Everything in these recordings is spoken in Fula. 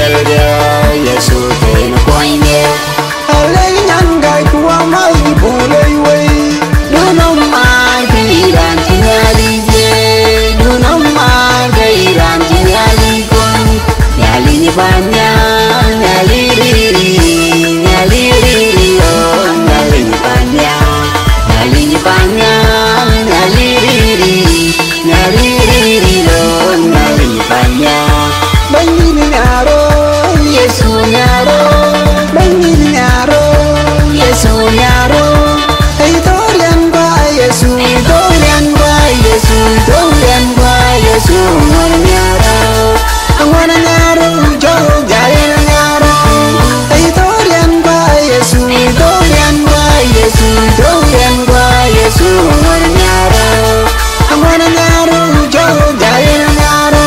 belda Yesu te no koine Ale nyangai kuwa mai bolei wei Dunom mar kairan tingali je Dunom mar kairan tingali kon Nyali ni banya nyali riri Nyali riri oh nyali ni banya Nyali ni banya nyali riri Nyali riri oh nyali ni banya Banyi ni nyaro Yesu nyaro Banyi ni nyaro Yesu nyaro Hey Dorian ba Yesu Dorian ba Yesu Dorian ba Yesu Ngwana nyaro Ngwana nyaro Jo jaya nyaro Hey Dorian ba Yesu Dorian ba Yesu Dorian ba Yesu Ngwana nyaro Ngwana nyaro Jo jaya nyaro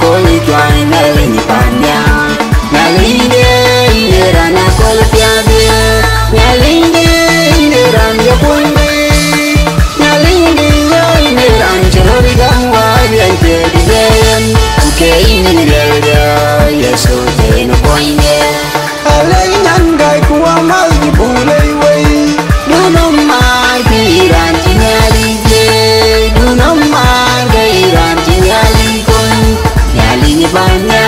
Koli tuai nali ni panya nali de rana kol piade nali de ran yo punde nali de ran chori gangwa bien te bien ke ini belda Yesu te no koine ale nyangai kuwa mai bulei wei dunom mai piran tingali je dunom mai ran tingali kon Nyali ni banya,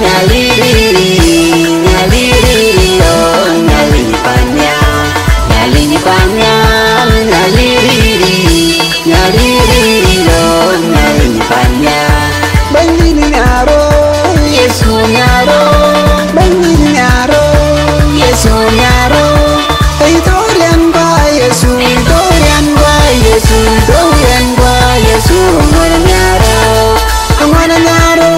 nyali riri, nyali riri oh, nyali ni banya, nyali ni banya, nyali riri, nyali riri oh, nyali ni banya. Banyi ni nyaro, Yesu nyaro, banyi ni nyaro, Yesu nyaro. Hey Dorian ba Yesu, Dorian ba Yesu, Dorian ba Yesu, ngwana nyaro, ngwana nyaro.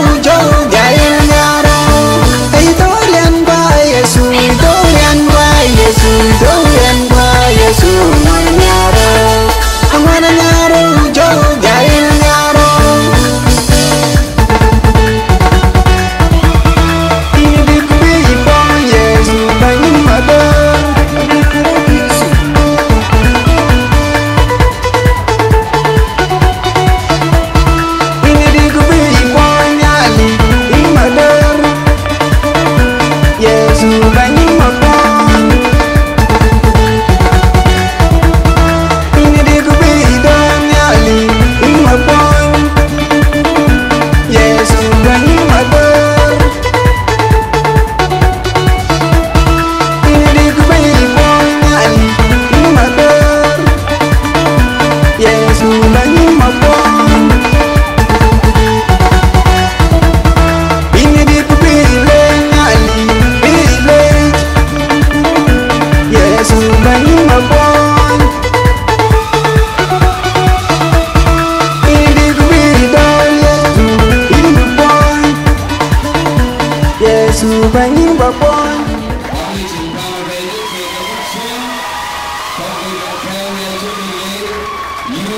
Dorian ba Yesu ngwana nyaro ngwana nyaro jo jaya nyaro ini dikubi ipon Yesu banyi mada ini dikubi ipon nyali imada Yesu banyi mada Yesu banyi babo